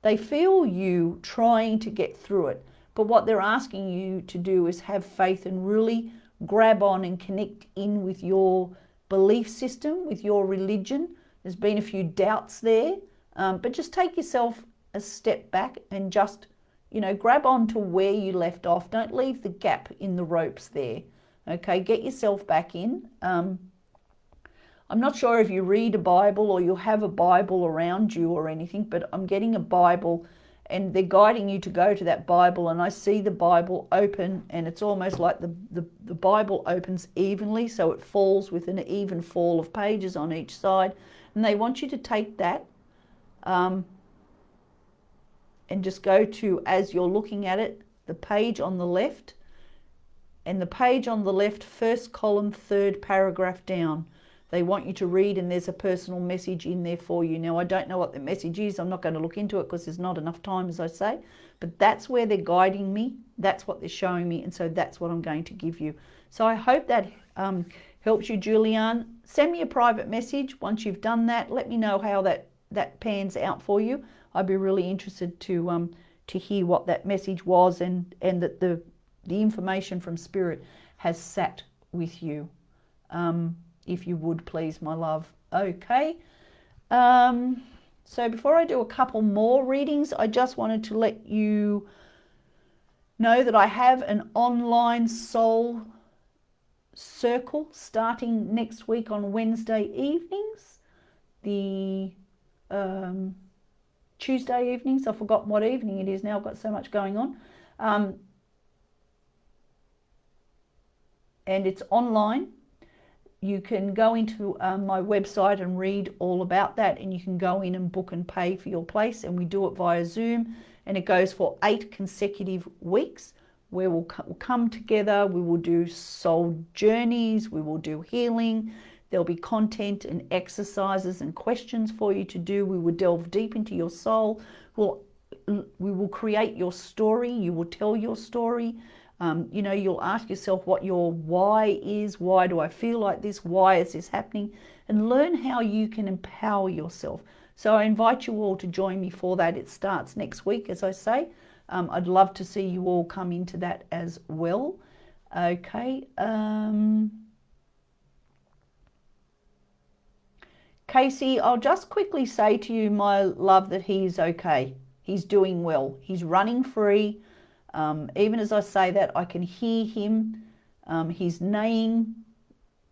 you trying to get through it. But what they're asking you to do is have faith and really grab on and connect in with your belief system, with your religion. There's been a few doubts there, But just take yourself a step back and just, you know, grab on to where you left off. Don't leave the gap in the ropes there. Okay, get yourself back in. I'm not sure if you read a Bible or you have a Bible around you or anything, but I'm getting a Bible and they're guiding you to go to that Bible, and I see the Bible open, and it's almost like the Bible opens evenly, so it falls with an even fall of pages on each side, and they want you to take that and just go to, as you're looking at it, the page on the left, and the page on the left, first column, third paragraph down. They want you to read, and there's a personal message in there for you. Now, I don't know what the message is. I'm not going to look into it because there's not enough time, as I say. But that's where they're guiding me. That's what they're showing me. And so that's what I'm going to give you. So I hope that helps you, Julianne. Send me a private message once you've done that. Let me know how that pans out for you. I'd be really interested to hear what that message was, and that the information from Spirit has sat with you. If you would, please, my love. Okay. So before I do a couple more readings, I just wanted to let you know that I have an online soul circle starting next week on Wednesday evenings. The Tuesday evenings, I've forgotten what evening it is now. I've got so much going on. And it's online. You can go into my website and read all about that, and you can go in and book and pay for your place, and we do it via Zoom, and it goes for 8 consecutive weeks where we'll come together. We will do soul journeys, we will do healing, there'll be content and exercises and questions for you to do. We will delve deep into your soul. We will create your story. You will tell your story. You know, you'll ask yourself what your why is. Why do I feel like this? Why is this happening? And learn how you can empower yourself. So I invite you all to join me for that. It starts next week, as I say. I'd love to see you all come into that as well. Okay. Casey, I'll just quickly say to you, my love, that he's okay. He's doing well. He's running free. Even as I say that, I can hear him. He's neighing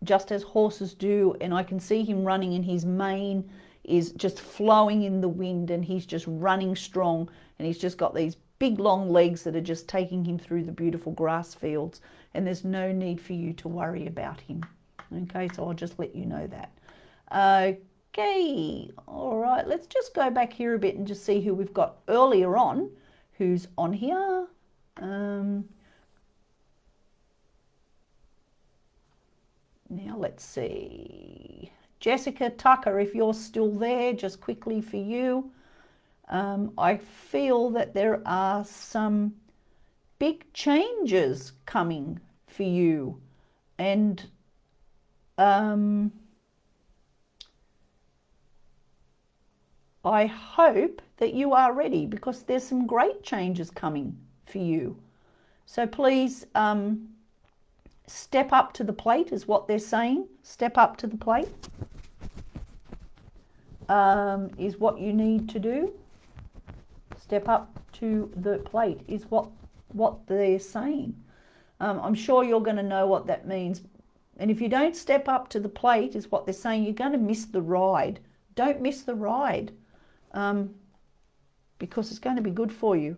just as horses do, and I can see him running, and his mane is just flowing in the wind, and he's just running strong, and he's just got these big long legs that are just taking him through the beautiful grass fields, and there's no need for you to worry about him. Okay, so I'll just let you know that. Okay, all right, let's just go back here a bit and just see who we've got earlier on, who's on here. Now let's see. Jessica Tucker, if you're still there, just quickly for you. I feel that there are some big changes coming for you, and I hope that you are ready, because there's some great changes coming for you. So please step up to the plate is what they're saying. Step up to the plate is what you need to do. Step up to the plate is what they're saying. I'm sure you're going to know what that means. And if you don't step up to the plate is what they're saying, you're going to miss the ride. Don't miss the ride, because it's going to be good for you.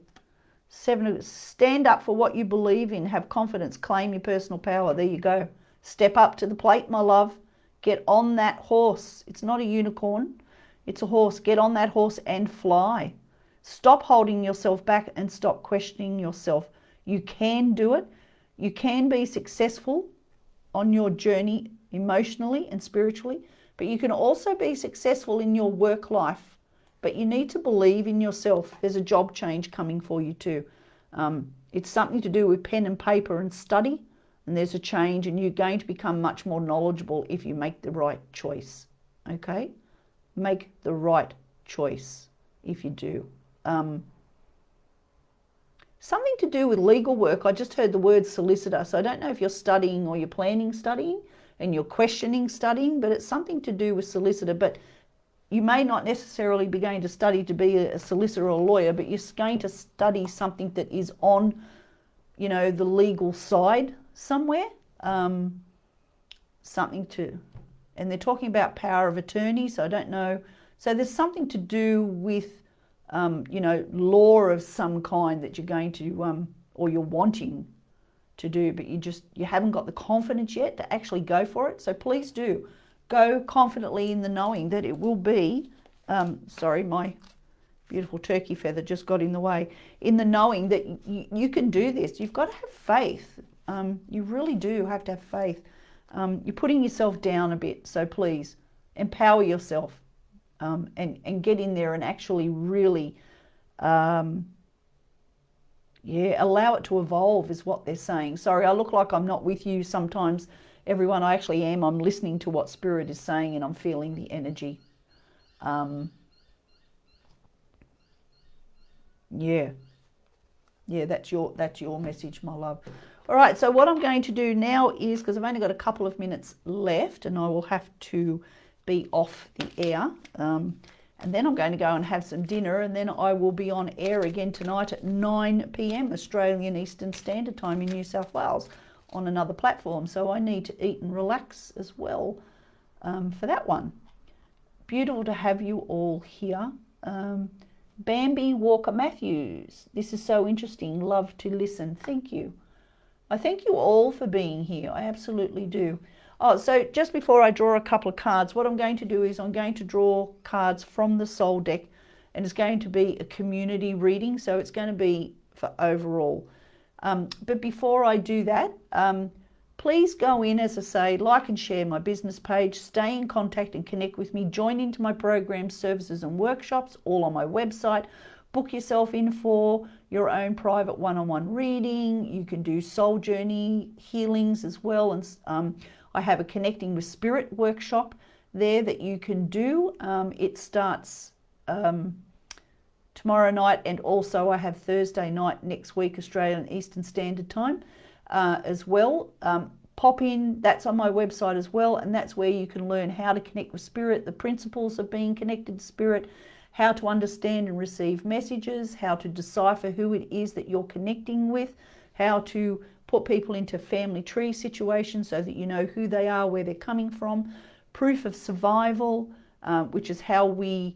7, stand up for what you believe in. Have confidence. Claim your personal power. There you go. Step up to the plate, my love. Get on that horse. It's not a unicorn. It's a horse. Get on that horse and fly. Stop holding yourself back and stop questioning yourself. You can do it. You can be successful on your journey emotionally and spiritually, but you can also be successful in your work life. But you need to believe in yourself. There's a job change coming for you too. It's something to do with pen and paper and study, and there's a change, and you're going to become much more knowledgeable if you make the right choice. Okay? Make the right choice if you do. Something to do with legal work. I just heard the word solicitor, so I don't know if you're studying or you're planning studying and you're questioning studying, but it's something to do with solicitor. But you may not necessarily be going to study to be a solicitor or a lawyer, but you're going to study something that is on, you know, the legal side somewhere. Something to, and they're talking about power of attorney, so I don't know. So there's something to do with, you know, law of some kind that you're going to, or you're wanting to do, but you haven't got the confidence yet to actually go for it. So please do go confidently in the knowing that it will be, sorry, my beautiful turkey feather just got in the way, in the knowing that you can do this. You've got to have faith. You really do have to have faith. You're putting yourself down a bit, so please empower yourself, and get in there and actually really, allow it to evolve is what they're saying. Sorry, I look like I'm not with you sometimes, everyone. I actually am. I'm listening to what Spirit is saying and I'm feeling the energy. Yeah, that's your message, my love. All right, so what I'm going to do now is, because I've only got a couple of minutes left and I will have to be off the air, and then I'm going to go and have some dinner, and then I will be on air again tonight at 9 p.m. Australian Eastern Standard Time in New South Wales on another platform. So I need to eat and relax as well for that one. Beautiful to have you all here. Bambi Walker Matthews, this is so interesting. Love to listen. Thank you. I thank you all for being here. I absolutely do. Oh, so just before I draw a couple of cards, what I'm going to do is I'm going to draw cards from the soul deck, and it's going to be a community reading. So it's going to be for overall. But before I do that, please go in, as I say, like and share my business page, stay in contact and connect with me, join into my programs, services and workshops, all on my website. Book yourself in for your own private one-on-one reading. You can do soul journey healings as well. And I have a Connecting with Spirit workshop there that you can do. It starts tomorrow night, and also I have Thursday night next week, Australian Eastern Standard Time as well. Pop in, that's on my website as well, and that's where you can learn how to connect with Spirit, the principles of being connected to Spirit, how to understand and receive messages, how to decipher who it is that you're connecting with, how to put people into family tree situations so that you know who they are, where they're coming from, proof of survival, which is how we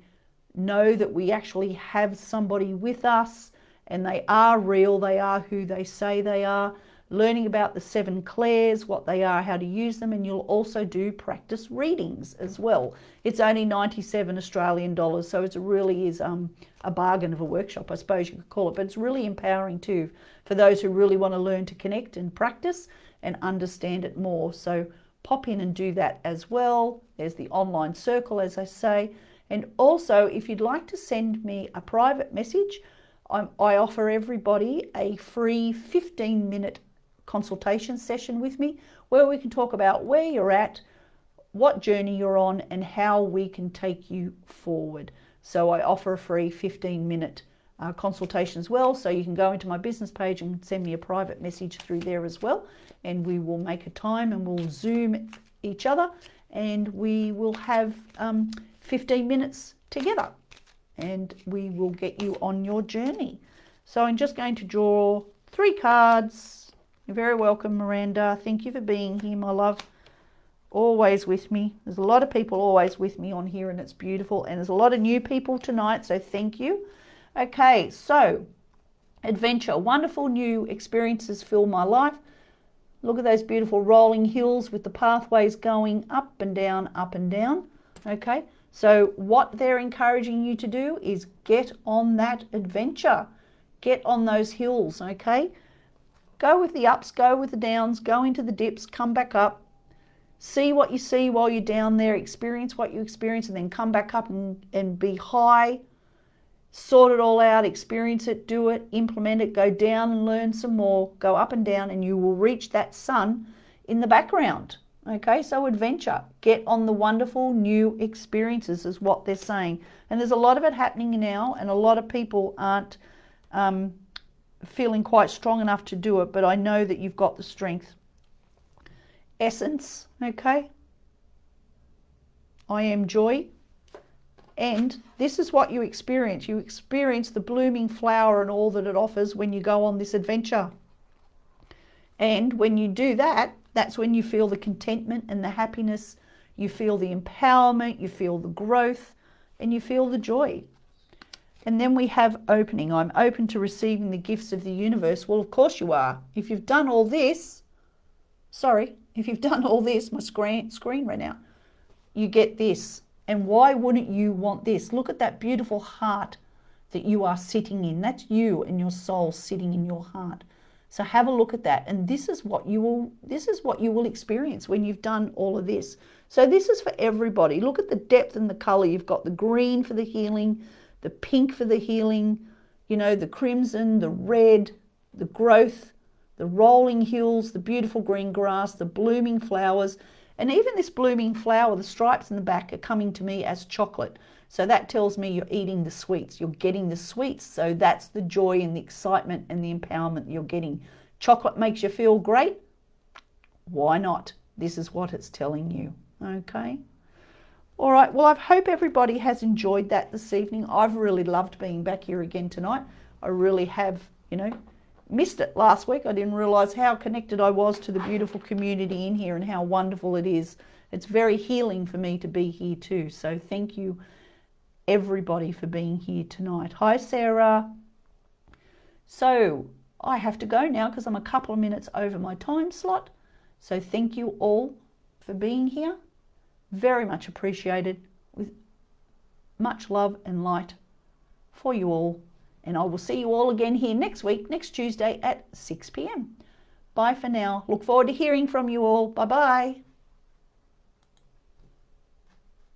know that we actually have somebody with us and they are real, they are who they say they are, learning about the 7 clairs, what they are, how to use them, and you'll also do practice readings as well. It's only 97 Australian dollars, so it really is a bargain of a workshop, I suppose you could call it, but it's really empowering too for those who really want to learn to connect and practice and understand it more. So pop in and do that as well. There's the online circle, as I say. And also, if you'd like to send me a private message, I offer everybody a free 15-minute consultation session with me where we can talk about where you're at, what journey you're on, and how we can take you forward. So I offer a free 15-minute consultation as well. So you can go into my business page and send me a private message through there as well. And we will make a time and we'll Zoom each other and we will have 15 minutes together and we will get you on your journey. So I'm just going to draw 3 cards. You're very welcome, Miranda. Thank you for being here, my love. Always with me. There's a lot of people always with me on here and it's beautiful. And there's a lot of new people tonight, so thank you. Okay, so adventure. Wonderful new experiences fill my life. Look at those beautiful rolling hills with the pathways going up and down, up and down. Okay, so what they're encouraging you to do is get on that adventure. Get on those hills, okay? Go with the ups, go with the downs, go into the dips, come back up. See what you see while you're down there, experience what you experience, and then come back up and be high. Sort it all out, experience it, do it, implement it, go down and learn some more, go up and down, and you will reach that sun in the background. Okay, so adventure. Get on the wonderful new experiences is what they're saying. And there's a lot of it happening now, and a lot of people aren't feeling quite strong enough to do it, but I know that you've got the strength. Essence, okay? I am joy. And this is what you experience. You experience the blooming flower and all that it offers when you go on this adventure. And when you do that, that's when you feel the contentment and the happiness. You feel the empowerment, you feel the growth, and you feel the joy. And then we have opening. I'm open to receiving the gifts of the universe. Well, of course you are. If you've done all this, if you've done all this, my screen ran out, you get this. And why wouldn't you want this? Look at that beautiful heart that you are sitting in. That's you and your soul sitting in your heart. So have a look at that. And this is what you will experience when you've done all of this. So this is for everybody. Look at the depth and the color. You've got the green for the healing, the pink for the healing, you know, the crimson, the red, the growth, the rolling hills, the beautiful green grass, the blooming flowers. And even this blooming flower, the stripes in the back are coming to me as chocolate. So that tells me you're eating the sweets. You're getting the sweets. So that's the joy and the excitement and the empowerment you're getting. Chocolate makes you feel great. Why not? This is what it's telling you. Okay. All right. Well, I hope everybody has enjoyed that this evening. I've really loved being back here again tonight. I really have, you know, missed it last week. I didn't realize how connected I was to the beautiful community in here and how wonderful it is. It's very healing for me to be here too. So thank you everybody for being here tonight. Hi Sarah. So I have to go now because I'm a couple of minutes over my time slot. So thank you all for being here. Very much appreciated, with much love and light for you all. And I will see you all again here next week, next Tuesday at 6 p.m. Bye for now. Look forward to hearing from you all. Bye-bye.